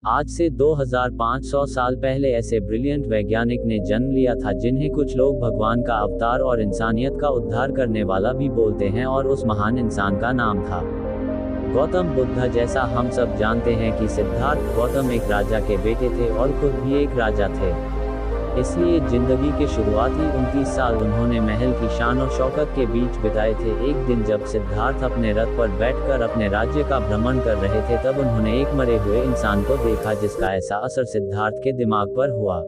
आज से 2500 साल पहले ऐसे ब्रिलियंट वैज्ञानिक ने जन्म लिया था जिन्हें कुछ लोग भगवान का अवतार और इंसानियत का उद्धार करने वाला भी बोलते हैं, और उस महान इंसान का नाम था गौतम बुद्ध। जैसा हम सब जानते हैं कि सिद्धार्थ गौतम एक राजा के बेटे थे और खुद भी एक राजा थे, इसलिए जिंदगी के शुरुआती 29 साल उन्होंने महल की शान और शौकत के बीच बिताए थे। एक दिन जब सिद्धार्थ अपने रथ पर बैठकर अपने राज्य का भ्रमण कर रहे थे, तब उन्होंने एक मरे हुए इंसान को देखा जिसका ऐसा असर सिद्धार्थ के दिमाग पर हुआ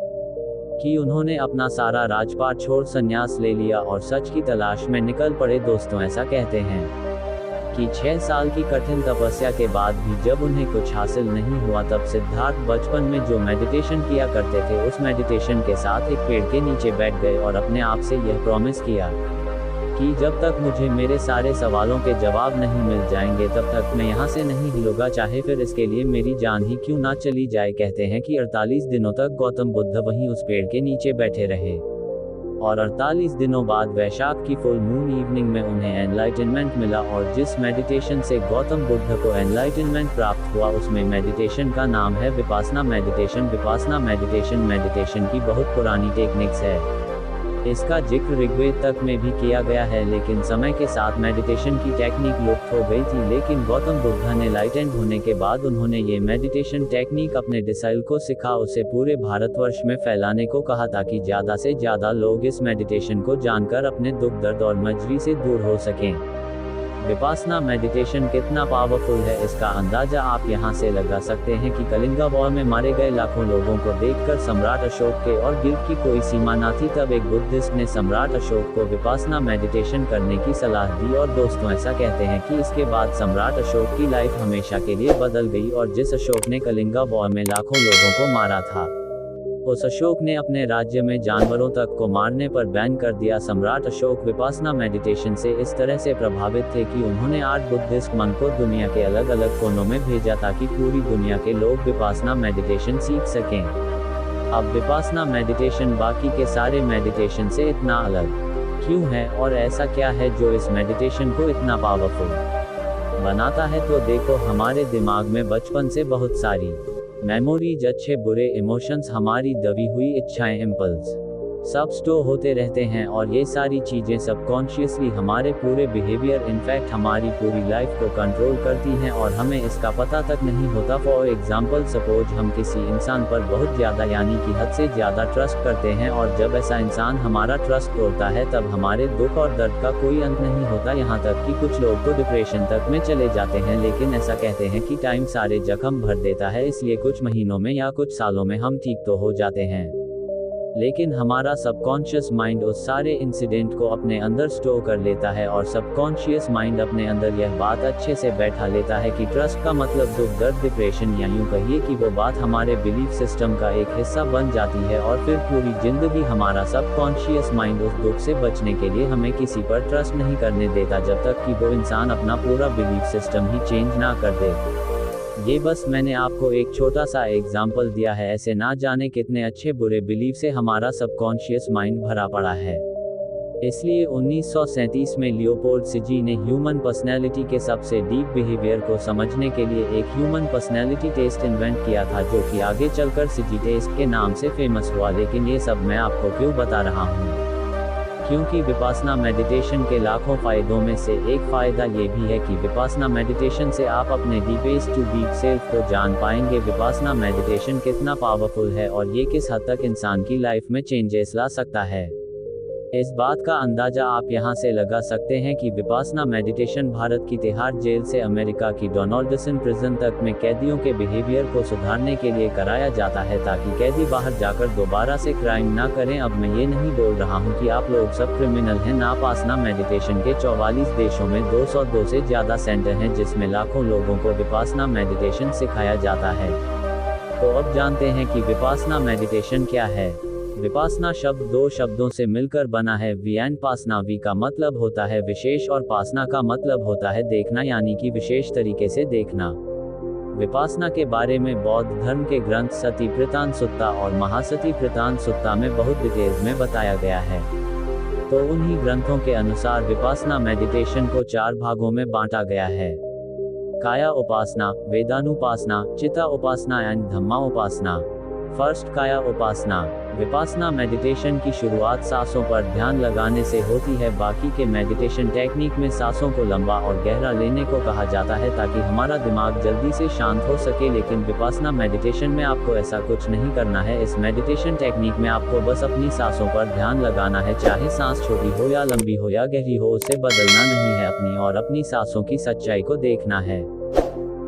कि उन्होंने अपना सारा राजपाट छोड़ संन्यास ले लिया और सच की तलाश में निकल पड़े। दोस्तों, ऐसा कहते हैं कि 6 साल की कठिन तपस्या के बाद भी जब उन्हें कुछ हासिल नहीं हुआ, तब सिद्धार्थ बचपन में जो मेडिटेशन किया करते थे उस मेडिटेशन के साथ एक पेड़ के नीचे बैठ गए और अपने आप से यह प्रॉमिस किया कि जब तक मुझे मेरे सारे सवालों के जवाब नहीं मिल जाएंगे तब तक मैं यहाँ से नहीं हिलूंगा, चाहे फिर इसके लिए मेरी जान ही क्यों ना चली जाए। कहते हैं कि 48 दिनों तक गौतम बुद्ध वहीं उस पेड़ के नीचे बैठे रहे और 48 दिनों बाद वैशाख की फुल मून इवनिंग में उन्हें एनलाइटनमेंट मिला, और जिस मेडिटेशन से गौतम बुद्ध को एनलाइटनमेंट प्राप्त हुआ उसमें मेडिटेशन का नाम है विपासना मेडिटेशन। विपासना मेडिटेशन की बहुत पुरानी टेक्निक्स है। इसका जिक्र ऋग्वेद तक में भी किया गया है, लेकिन समय के साथ मेडिटेशन की टेक्निक लुप्त हो गई थी। लेकिन गौतम बुद्ध ने लाइटेंड होने के बाद उन्होंने ये मेडिटेशन टेक्निक अपने डिसाइल को सिखा, उसे पूरे भारतवर्ष में फैलाने को कहा ताकि ज़्यादा से ज़्यादा लोग इस मेडिटेशन को जानकर अपने दुख दर्द और मजबूरी से दूर हो सकें। विपासना मेडिटेशन कितना पावरफुल है इसका अंदाजा आप यहाँ से लगा सकते हैं कि कलिंगा वॉर में मारे गए लाखों लोगों को देखकर सम्राट अशोक के और गिल्ट की कोई सीमा न थी। तब एक बुद्धिस्ट ने सम्राट अशोक को विपासना मेडिटेशन करने की सलाह दी, और दोस्तों ऐसा कहते हैं कि इसके बाद सम्राट अशोक की लाइफ हमेशा के लिए बदल गई, और जिस अशोक ने कलिंगा वॉर में लाखों लोगों को मारा था उस अशोक ने अपने राज्य में जानवरों तक को मारने पर बैन कर दिया। सम्राट अशोक विपासना मेडिटेशन से इस तरह से प्रभावित थे कि उन्होंने 8 बुद्धिस्ट मंक को दुनिया के अलग अलग कोनों में भेजा ताकि पूरी दुनिया के लोग विपासना मेडिटेशन सीख सकें। अब विपासना मेडिटेशन बाकी के सारे मेडिटेशन से इतना अलग क्यों है, और ऐसा क्या है जो इस मेडिटेशन को इतना पावरफुल बनाता है? तो देखो, हमारे दिमाग में बचपन से बहुत सारी मेमोरीज, अच्छे बुरे इमोशंस, हमारी दबी हुई इच्छाएं, इम्पल्स सब स्टोर होते रहते हैं, और ये सारी चीज़ें सबकॉन्शियसली हमारे पूरे बिहेवियर, इनफैक्ट हमारी पूरी लाइफ को कंट्रोल करती हैं और हमें इसका पता तक नहीं होता। फॉर एग्जाम्पल, सपोज हम किसी इंसान पर बहुत ज़्यादा यानी कि हद से ज़्यादा ट्रस्ट करते हैं, और जब ऐसा इंसान हमारा ट्रस्ट तोड़ता है तब हमारे दुख और दर्द का कोई अंत नहीं होता, यहाँ तक कि कुछ लोग तो डिप्रेशन तक में चले जाते हैं। लेकिन ऐसा कहते हैं कि टाइम सारे जख्म भर देता है, इसलिए कुछ महीनों में या कुछ सालों में हम ठीक तो हो जाते हैं, लेकिन हमारा सबकॉन्शियस माइंड उस सारे इंसिडेंट को अपने अंदर स्टोर कर लेता है, और सबकॉन्शियस माइंड अपने अंदर यह बात अच्छे से बैठा लेता है कि ट्रस्ट का मतलब दुख, दर्द, डिप्रेशन, या यूं कहिए कि वो बात हमारे बिलीफ सिस्टम का एक हिस्सा बन जाती है, और फिर पूरी जिंदगी हमारा सबकॉन्शियस माइंड उस दुख से बचने के लिए हमें किसी पर ट्रस्ट नहीं करने देता जब तक कि वो इंसान अपना पूरा बिलीफ सिस्टम ही चेंज ना कर दे। ये बस मैंने आपको एक छोटा सा एग्जाम्पल दिया है, ऐसे ना जाने कितने अच्छे बुरे बिलीफ से हमारा सबकॉन्शियस माइंड भरा पड़ा है। इसलिए 1937 में लियोपोल्ड सिजी ने ह्यूमन पर्सनैलिटी के सबसे डीप बिहेवियर को समझने के लिए एक ह्यूमन पर्सनैलिटी टेस्ट इन्वेंट किया था, जो कि आगे चलकर सिजी टेस्ट के नाम से फेमस हुआ। लेकिन ये सब मैं आपको क्यों बता रहा हूँ? क्योंकि विपासना मेडिटेशन के लाखों फ़ायदों में से एक फ़ायदा ये भी है कि विपासना मेडिटेशन से आप अपने डीपेस्ट टू डीप सेल्फ को जान पाएंगे। विपासना मेडिटेशन कितना पावरफुल है और ये किस हद तक इंसान की लाइफ में चेंजेस ला सकता है, इस बात का अंदाज़ा आप यहाँ से लगा सकते हैं कि विपासना मेडिटेशन भारत की तिहाड़ जेल से अमेरिका की डोनाल्डसन प्रिजन तक में कैदियों के बिहेवियर को सुधारने के लिए कराया जाता है, ताकि कैदी बाहर जाकर दोबारा से क्राइम ना करें। अब मैं ये नहीं बोल रहा हूँ कि आप लोग सब क्रिमिनल हैं। विपासना मेडिटेशन के 44 देशों में 202 से ज़्यादा सेंटर हैं जिसमें लाखों लोगों को विपासना मेडिटेशन सिखाया जाता है। तो अब जानते हैं कि विपासना मेडिटेशन क्या है। विपासना शब्द 2 शब्दों से मिलकर बना है, वी एंड पासना। वी का मतलब होता है विशेष और पासना का मतलब होता है देखना, यानी कि विशेष तरीके से देखना। विपासना के बारे में बौद्ध धर्म के ग्रंथ सति प्रतान सुत्ता और महासति प्रतान सुत्ता में बहुत डिटेल्स में बताया गया है। तो उन्हीं ग्रंथों के अनुसार विपासना मेडिटेशन को 4 भागों में बांटा गया है। काया उपासना, वेदानुपासना, चिता उपासना एंड धम्मा उपासना। फर्स्ट, काया उपासना। विपासना मेडिटेशन की शुरुआत सांसों पर ध्यान लगाने से होती है। बाकी के मेडिटेशन टेक्निक में सांसों को लंबा और गहरा लेने को कहा जाता है ताकि हमारा दिमाग जल्दी से शांत हो सके, लेकिन विपासना मेडिटेशन में आपको ऐसा कुछ नहीं करना है। इस मेडिटेशन टेक्निक में आपको बस अपनी सांसों पर ध्यान लगाना है, चाहे सांस छोटी हो या लंबी हो या गहरी हो, उसे बदलना नहीं है अपनी और अपनी सांसों की सच्चाई को देखना है।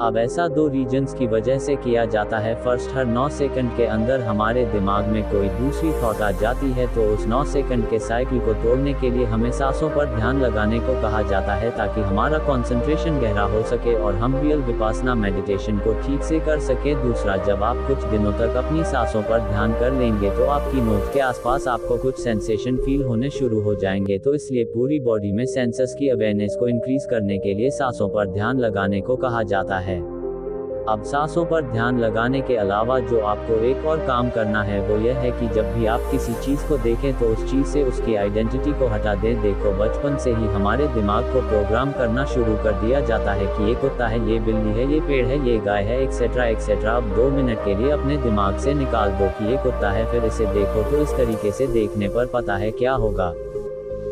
अब ऐसा 2 रीजन्स की वजह से किया जाता है। फर्स्ट, हर 9 सेकंड के अंदर हमारे दिमाग में कोई दूसरी थॉट आ जाती है, तो उस 9 सेकंड के साइकिल को तोड़ने के लिए हमें सांसों पर ध्यान लगाने को कहा जाता है ताकि हमारा कंसंट्रेशन गहरा हो सके और हम रियल विपासना मेडिटेशन को ठीक से कर सके। दूसरा, जब आप कुछ दिनों तक अपनी सांसों पर ध्यान कर लेंगे तो आपकी नोज के आसपास आपको कुछ सेंसेशन फील होने शुरू हो जाएंगे, तो इसलिए पूरी बॉडी में सेंसस की अवेयरनेस को इंक्रीज करने के लिए सांसों पर ध्यान लगाने को कहा जाता है। अब सांसों पर ध्यान लगाने के अलावा जो आपको एक और काम करना है वो यह है कि जब भी आप किसी चीज़ को देखें तो उस चीज़ से उसकी आइडेंटिटी को हटा दें। देखो, बचपन से ही हमारे दिमाग को प्रोग्राम करना शुरू कर दिया जाता है कि ये कुत्ता है, ये बिल्ली है, ये पेड़ है, ये गाय है, एक्सेट्रा एक्सेट्रा। अब 2 मिनट के लिए अपने दिमाग से निकाल दो कि ये कुत्ता है, फिर इसे देखो, तो इस तरीके से देखने पर पता है क्या होगा।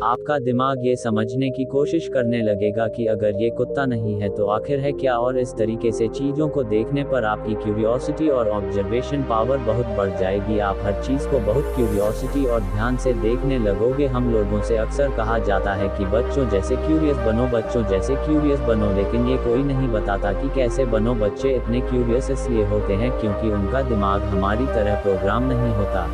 आपका दिमाग ये समझने की कोशिश करने लगेगा कि अगर ये कुत्ता नहीं है तो आखिर है क्या, और इस तरीके से चीज़ों को देखने पर आपकी क्यूरियोसिटी और ऑब्जर्वेशन पावर बहुत बढ़ जाएगी। आप हर चीज़ को बहुत क्यूरियोसिटी और ध्यान से देखने लगोगे। हम लोगों से अक्सर कहा जाता है कि बच्चों जैसे क्यूरियस बनो, बच्चों जैसे क्यूरियस बनो, लेकिन ये कोई नहीं बताता कि कैसे बनो। बच्चे इतने क्यूरियस इसलिए होते हैं क्योंकि उनका दिमाग हमारी तरह प्रोग्राम नहीं होता,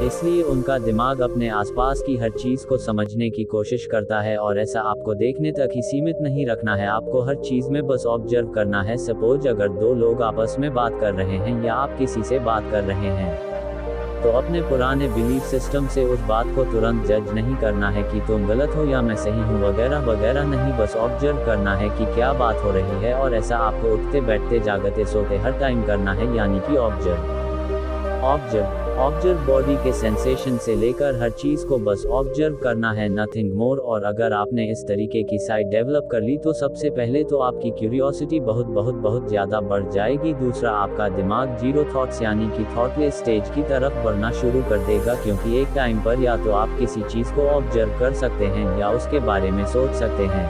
इसलिए उनका दिमाग अपने आसपास की हर चीज़ को समझने की कोशिश करता है। और ऐसा आपको देखने तक ही सीमित नहीं रखना है, आपको हर चीज़ में बस ऑब्जर्व करना है। सपोज अगर 2 लोग आपस में बात कर रहे हैं या आप किसी से बात कर रहे हैं, तो अपने पुराने बिलीफ सिस्टम से उस बात को तुरंत जज नहीं करना है कि तुम गलत हो या मैं सही हूँ वगैरह वगैरह नहीं, बस ऑब्जर्व करना है कि क्या बात हो रही है। और ऐसा आपको उठते बैठते जागते सोते हर टाइम करना है, यानी कि ऑब्जर्व बॉडी के सेंसेशन से लेकर हर चीज़ को बस ऑब्जर्व करना है, नथिंग मोर। और अगर आपने इस तरीके की साइट डेवलप कर ली तो सबसे पहले तो आपकी क्यूरियोसिटी बहुत ज़्यादा बढ़ जाएगी। दूसरा, आपका दिमाग जीरो थॉट्स यानी कि थॉटलेस स्टेज की तरफ बढ़ना शुरू कर देगा, क्योंकि एक टाइम पर या तो आप किसी चीज़ को ऑब्जर्व कर सकते हैं या उसके बारे में सोच सकते हैं।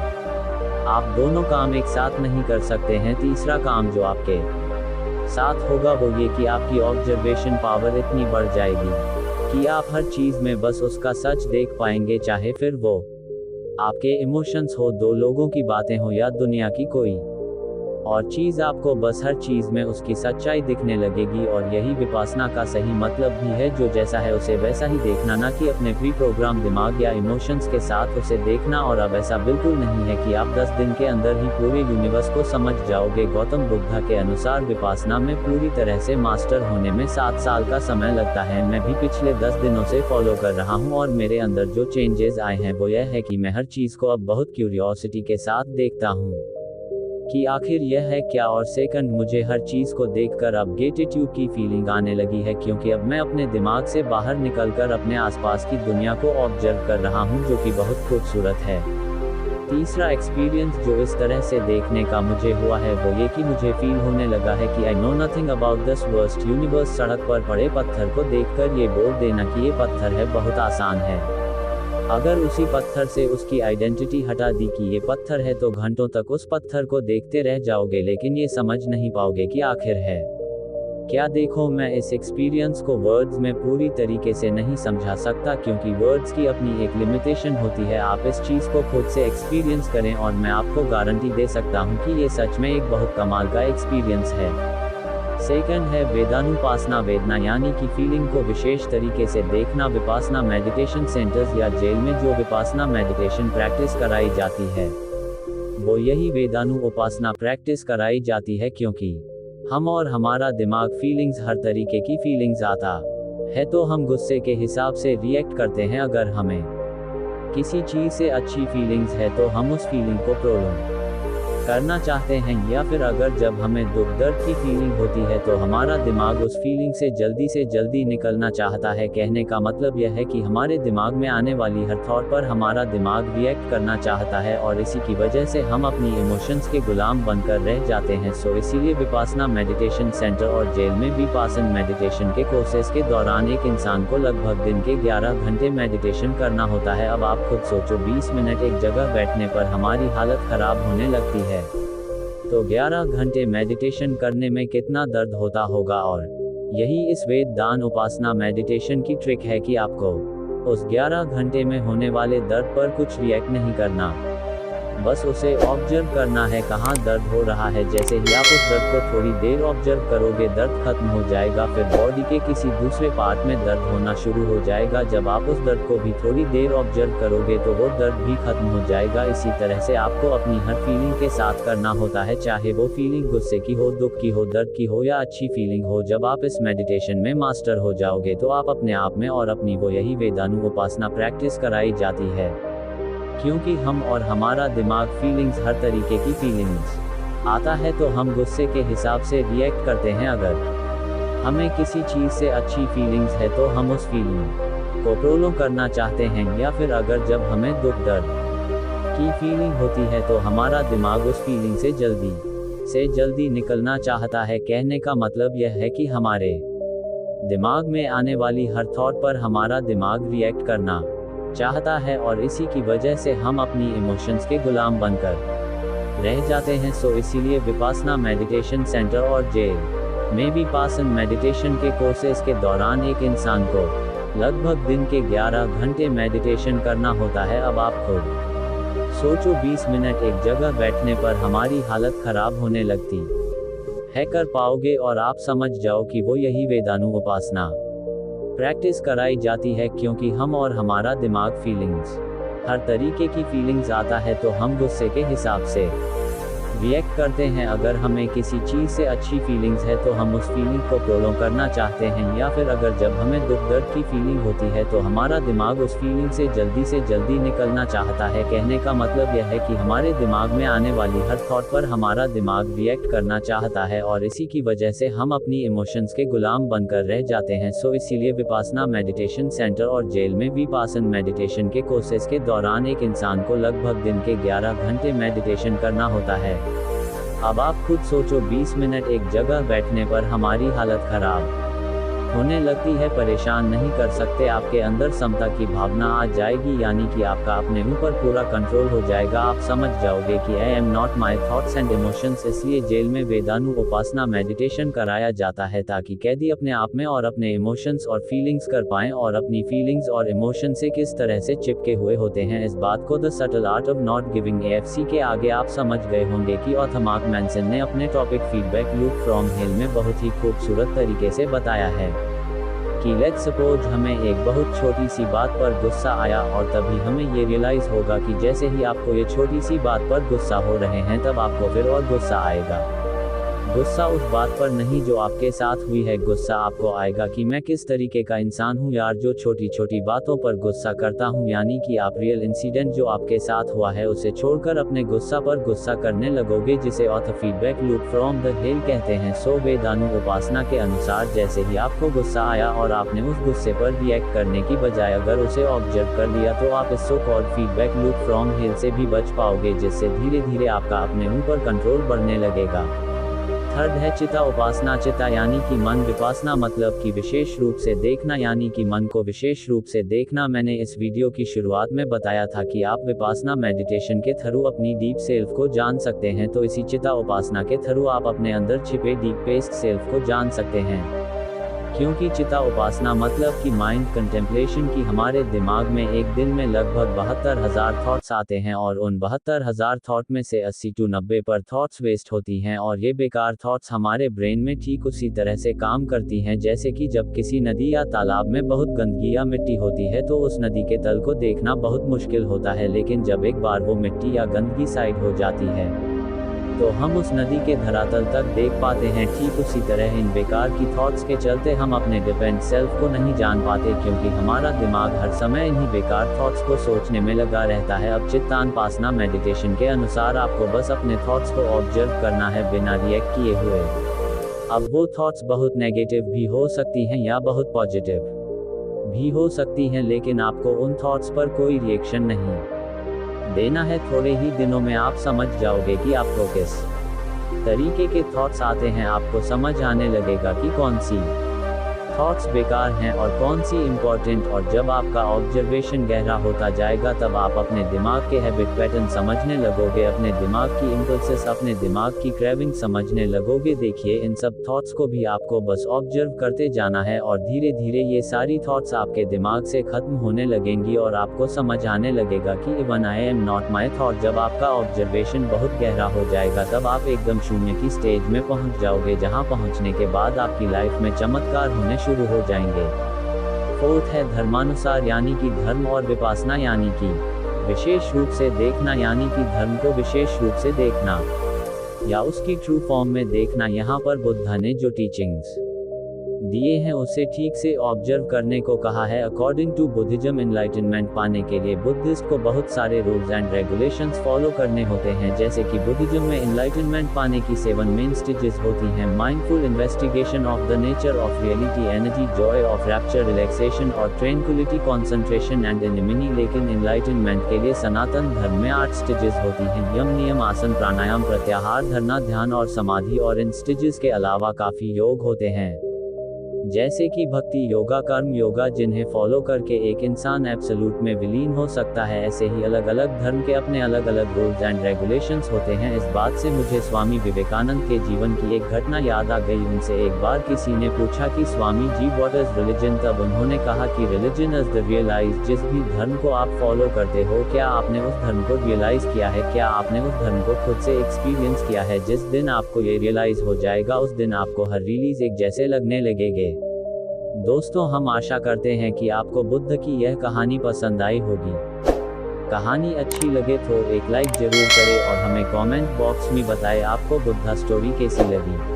आप दोनों काम एक साथ नहीं कर सकते हैं। तीसरा काम जो आपके साथ होगा वो ये कि आपकी ऑब्जर्वेशन पावर इतनी बढ़ जाएगी कि आप हर चीज़ में बस उसका सच देख पाएंगे, चाहे फिर वो आपके इमोशंस हो, 2 लोगों की बातें हो या दुनिया की कोई और चीज़, आपको बस हर चीज़ में उसकी सच्चाई दिखने लगेगी। और यही विपासना का सही मतलब भी है, जो जैसा है उसे वैसा ही देखना, ना कि अपने प्री प्रोग्राम दिमाग या इमोशंस के साथ उसे देखना। और अब ऐसा बिल्कुल नहीं है कि आप 10 दिन के अंदर ही पूरे यूनिवर्स को समझ जाओगे। गौतम बुद्धा के अनुसार विपासना में पूरी तरह से मास्टर होने में 7 साल का समय लगता है। मैं भी पिछले 10 दिनों से फॉलो कर रहा हूँ और मेरे अंदर जो चेंजेस आए हैं वो यह है कि मैं हर चीज़ को अब बहुत क्यूरियोसिटी के साथ देखता हूँ कि आखिर यह है क्या। और सेकंड, मुझे हर चीज़ को देखकर अब ग्रेटिट्यूड की फीलिंग आने लगी है, क्योंकि अब मैं अपने दिमाग से बाहर निकलकर अपने आसपास की दुनिया को ऑब्जर्व कर रहा हूँ, जो कि बहुत खूबसूरत है। तीसरा एक्सपीरियंस जो इस तरह से देखने का मुझे हुआ है वो ये कि मुझे फील होने लगा है कि I know nothing about this worst universe. सड़क पर पड़े पत्थर को देखकर ये बोल देना कि ये पत्थर है बहुत आसान है। अगर उसी पत्थर से उसकी आइडेंटिटी हटा दी कि ये पत्थर है तो घंटों तक उस पत्थर को देखते रह जाओगे, लेकिन ये समझ नहीं पाओगे कि आखिर है क्या। देखो, मैं इस एक्सपीरियंस को वर्ड्स में पूरी तरीके से नहीं समझा सकता, क्योंकि वर्ड्स की अपनी एक लिमिटेशन होती है। आप इस चीज़ को खुद से एक्सपीरियंस करें और मैं आपको गारंटी दे सकता हूँ कि ये सच में एक बहुत कमाल का एक्सपीरियंस है। सेकंड है वेदानुपासना। वेदना यानी कि फीलिंग को विशेष तरीके से देखना। विपासना मेडिटेशन सेंटर्स या जेल में जो विपासना मेडिटेशन प्रैक्टिस कराई जाती है वो यही वेदानु उपासना प्रैक्टिस कराई जाती है, क्योंकि हम और हमारा दिमाग फीलिंग्स, हर तरीके की फीलिंग्स आता है तो हम गुस्से के हिसाब से रिएक्ट करते हैं। अगर हमें किसी चीज़ से अच्छी फीलिंग्स है तो हम उस फीलिंग को प्रोलॉन्ग करना चाहते हैं, या फिर अगर जब हमें दुख दर्द की फीलिंग होती है तो हमारा दिमाग उस फीलिंग से जल्दी निकलना चाहता है। कहने का मतलब यह है कि हमारे दिमाग में आने वाली हर थॉट पर हमारा दिमाग रिएक्ट करना चाहता है और इसी की वजह से हम अपनी इमोशंस के गुलाम बनकर रह जाते हैं। सो इसीलिए विपासना मेडिटेशन सेंटर और जेल में विपासन मेडिटेशन के कोर्सेज के दौरान एक इंसान को लगभग दिन के 11 घंटे मेडिटेशन करना होता है। अब आप खुद सोचो, 20 मिनट एक जगह बैठने पर हमारी हालत खराब होने लगती है, तो 11 घंटे मेडिटेशन करने में कितना दर्द होता होगा। और यही इस वेद दान उपासना मेडिटेशन की ट्रिक है कि आपको उस 11 घंटे में होने वाले दर्द पर कुछ रिएक्ट नहीं करना, बस उसे ऑब्जर्व करना है कहाँ दर्द हो रहा है। जैसे ही आप उस दर्द को थोड़ी देर ऑब्जर्व करोगे, दर्द खत्म हो जाएगा, फिर बॉडी के किसी दूसरे पार्ट में दर्द होना शुरू हो जाएगा। जब आप उस दर्द को भी थोड़ी देर ऑब्जर्व करोगे तो वो दर्द भी खत्म हो जाएगा। इसी तरह से आपको अपनी हर फीलिंग के साथ करना होता है, चाहे वो फीलिंग गुस्से की हो, दुख की हो, दर्द की हो या अच्छी फीलिंग हो। जब आप इस मेडिटेशन में मास्टर हो जाओगे तो आप अपने आप में और अपनी वो यही वेदानु उपासना प्रैक्टिस कराई जाती है, क्योंकि हम और हमारा दिमाग फीलिंग्स, हर तरीके की फीलिंग्स आता है तो हम गुस्से के हिसाब से रिएक्ट करते हैं। अगर हमें किसी चीज़ से अच्छी फीलिंग्स है तो हम उस फीलिंग को प्रोलॉन्ग करना चाहते हैं, या फिर अगर जब हमें दुख दर्द की फीलिंग होती है तो हमारा दिमाग उस फीलिंग से जल्दी निकलना चाहता है। कहने का मतलब यह है कि हमारे दिमाग में आने वाली हर थॉट पर हमारा दिमाग रिएक्ट करना चाहता है और इसी की वजह से हम अपनी इमोशंस के गुलाम बनकर रह जाते हैं। सो इसीलिए विपासना मेडिटेशन सेंटर और जेल में विपासन मेडिटेशन के कोर्सेज के दौरान एक इंसान को लगभग दिन के 11 घंटे मेडिटेशन करना होता है। अब आप खुद सोचो, 20 मिनट एक जगह बैठने पर हमारी हालत खराब होने लगती है, कर पाओगे? और आप समझ जाओ कि वो यही वेदानु उपासना प्रैक्टिस कराई जाती है, क्योंकि हम और हमारा दिमाग फीलिंग्स, हर तरीके की फीलिंग्स आता है तो हम गुस्से के हिसाब से रिएक्ट करते हैं। अगर हमें किसी चीज़ से अच्छी फीलिंग्स है तो हम उस फीलिंग को प्रोलॉन्ग करना चाहते हैं, या फिर अगर जब हमें दुख दर्द की फीलिंग होती है तो हमारा दिमाग उस फीलिंग से जल्दी निकलना चाहता है। कहने का मतलब यह है कि हमारे दिमाग में आने वाली हर थॉट पर हमारा दिमाग रिएक्ट करना चाहता है और इसी की वजह से हम अपनी इमोशंस के गुलाम बनकर रह जाते हैं। सो इसीलिए विपासना मेडिटेशन सेंटर और जेल में विपासन मेडिटेशन के कोर्सेज के दौरान एक इंसान को लगभग दिन के 11 घंटे मेडिटेशन करना होता है। अब आप खुद सोचो, 20 मिनट एक जगह बैठने पर हमारी हालत खराब होने लगती है, परेशान नहीं कर सकते, आपके अंदर समता की भावना आ जाएगी, यानी कि आपका अपने ऊपर पूरा कंट्रोल हो जाएगा। आप समझ जाओगे कि I am not my thoughts and emotions. इसलिए जेल में वेदानु उपासना मेडिटेशन कराया जाता है ताकि कैदी अपने आप में और अपने इमोशंस और फीलिंग्स कर पाएं और अपनी फीलिंग्स और इमोशन से किस तरह से चिपके हुए होते हैं। इस बात को the subtle art of not giving AFC के आगे आप समझ गए होंगे कि ऑथर मार्क मैनसन ने अपने topic feedback loop from hello में बहुत ही खूबसूरत तरीके से बताया है कि लेट्स सपोज हमें एक बहुत छोटी सी बात पर गुस्सा आया और तभी हमें ये रियलाइज होगा कि जैसे ही आपको ये छोटी सी बात पर गुस्सा हो रहे हैं तब आपको फिर और गुस्सा आएगा। गुस्सा उस बात पर नहीं जो आपके साथ हुई है, गुस्सा आपको आएगा कि मैं किस तरीके का इंसान हूँ यार जो छोटी छोटी बातों पर गुस्सा करता हूँ, यानी कि आप रियल इंसिडेंट जो आपके साथ हुआ है उसे छोड़कर अपने गुस्सा पर गुस्सा करने लगोगे, जिसे author feedback loop from the hell कहते हैं। सो वेदानु उपासना के अनुसार जैसे ही आपको गुस्सा आया और आपने उस गुस्से पर रिएक्ट करने की बजाय अगर उसे ऑब्जर्व कर लिया तो आप इस so called feedback loop from hello से भी बच पाओगे, जिससे धीरे धीरे आपका अपने ऊपर कंट्रोल बढ़ने लगेगा। थर्ड है चिता उपासना। चिता यानी कि मन, विपासना मतलब कि विशेष रूप से देखना, यानी कि मन को विशेष रूप से देखना। मैंने इस वीडियो की शुरुआत में बताया था कि आप विपासना मेडिटेशन के थ्रू अपनी डीप सेल्फ को जान सकते हैं, तो इसी चिता उपासना के थ्रू आप अपने अंदर छिपे डीपेस्ट सेल्फ को जान सकते हैं। क्योंकि चिता उपासना मतलब कि माइंड कंटेम्पलेशन की हमारे दिमाग में एक दिन में लगभग 72,000 थॉट्स आते हैं और उन 72,000 थॉट में से 80 से 90% थॉट्स वेस्ट होती हैं और ये बेकार थॉट्स हमारे ब्रेन में ठीक उसी तरह से काम करती हैं जैसे कि जब किसी नदी या तालाब में बहुत गंदगी या मिट्टी होती है तो उस नदी के तल को देखना बहुत मुश्किल होता है, लेकिन जब एक बार वो मिट्टी या गंदगी साइड हो जाती है तो हम उस नदी के धरातल तक देख पाते हैं। ठीक उसी तरह इन बेकार की थॉट्स के चलते हम अपने डिपेंड सेल्फ को नहीं जान पाते, क्योंकि हमारा दिमाग हर समय इन्हीं बेकार थॉट्स को सोचने में लगा रहता है। अब चित्तानपासना मेडिटेशन के अनुसार आपको बस अपने थॉट्स को ऑब्जर्व करना है बिना रिएक्ट किए हुए। अब वो थॉट्स बहुत नेगेटिव भी हो सकती हैं या बहुत पॉजिटिव भी हो सकती हैं, लेकिन आपको उन थॉट्स पर कोई रिएक्शन नहीं देना है। थोड़े ही दिनों में आप समझ जाओगे कि आपको किस तरीके के थॉट्स आते हैं। आपको समझ आने लगेगा कि कौन सी थॉट्स बेकार हैं और कौन सी इम्पोर्टेंट। और जब आपका ऑब्जर्वेशन गहरा होता जाएगा तब आप अपने दिमाग के हैबिट पैटर्न समझने लगोगे, अपने दिमाग की इम्पल्सेस, अपने दिमाग की क्रेविंग समझने लगोगे। देखिए, इन सब थॉट्स को भी आपको बस ऑब्जर्व करते जाना है और धीरे धीरे ये सारी थॉट्स आपके दिमाग से खत्म होने लगेंगी और आपको समझ आने लगेगा कि even I am not my thought. जब आपका ऑब्जर्वेशन बहुत गहरा हो जाएगा तब आप एकदम शून्य की स्टेज में पहुंच जाओगे, जहां पहुंचने के बाद आपकी लाइफ में चमत्कार होने शुरू हो जाएंगे। फोर्थ है धर्मानुसार, यानी कि धर्म और विपासना, यानी कि विशेष रूप से देखना, यानी कि धर्म को विशेष रूप से देखना या उसकी ट्रू फॉर्म में देखना। यहाँ पर बुद्धा ने जो टीचिंग्स दिए हैं उसे ठीक से ऑब्जर्व करने को कहा है। अकॉर्डिंग टू बुद्धिज्म, एनलाइटनमेंट पाने के लिए बुद्धिस्ट को बहुत सारे रूल्स एंड रेगुलेशंस फॉलो करने होते हैं। जैसे कि बुद्धिज्म में एनलाइटनमेंट पाने की 7 मेन स्टेजेस होती हैं: mindful investigation of the nature of reality, energy, Joy of rapture, relaxation और ट्रैंक्विलिटी, कॉन्सेंट्रेशन एंड एनिमिनी। लेकिन एनलाइटनमेंट के लिए सनातन धर्म में 8 स्टेजेस होती हैं: यम, नियम, आसन, प्राणायाम, प्रत्याहार, धारणा, ध्यान और समाधि। और इन स्टेजेस के अलावा काफी योग होते हैं, जैसे कि भक्ति योगा, कर्म योगा, जिन्हें फॉलो करके एक इंसान एब्सोल्यूट में विलीन हो सकता है। ऐसे ही अलग अलग धर्म के अपने अलग अलग रूल्स एंड रेगुलेशंस होते हैं। इस बात से मुझे स्वामी विवेकानंद के जीवन की एक घटना याद आ गई। उनसे एक बार किसी ने पूछा कि Swami ji, what is religion? तब उन्होंने कहा कि रिलीजन इज द रियलाइज। जिस भी धर्म को आप फॉलो करते हो, क्या आपने उस धर्म को रियलाइज किया है? क्या आपने उस धर्म को खुद से एक्सपीरियंस किया है? जिस दिन आपको ये रियलाइज हो जाएगा उस दिन आपको हर रिलीज एक जैसे लगने लगेंगे। दोस्तों, हम आशा करते हैं कि आपको बुद्ध की यह कहानी पसंद आई होगी। कहानी अच्छी लगे तो एक लाइक जरूर करें और हमें कमेंट बॉक्स में बताएं आपको बुद्धा स्टोरी कैसी लगी।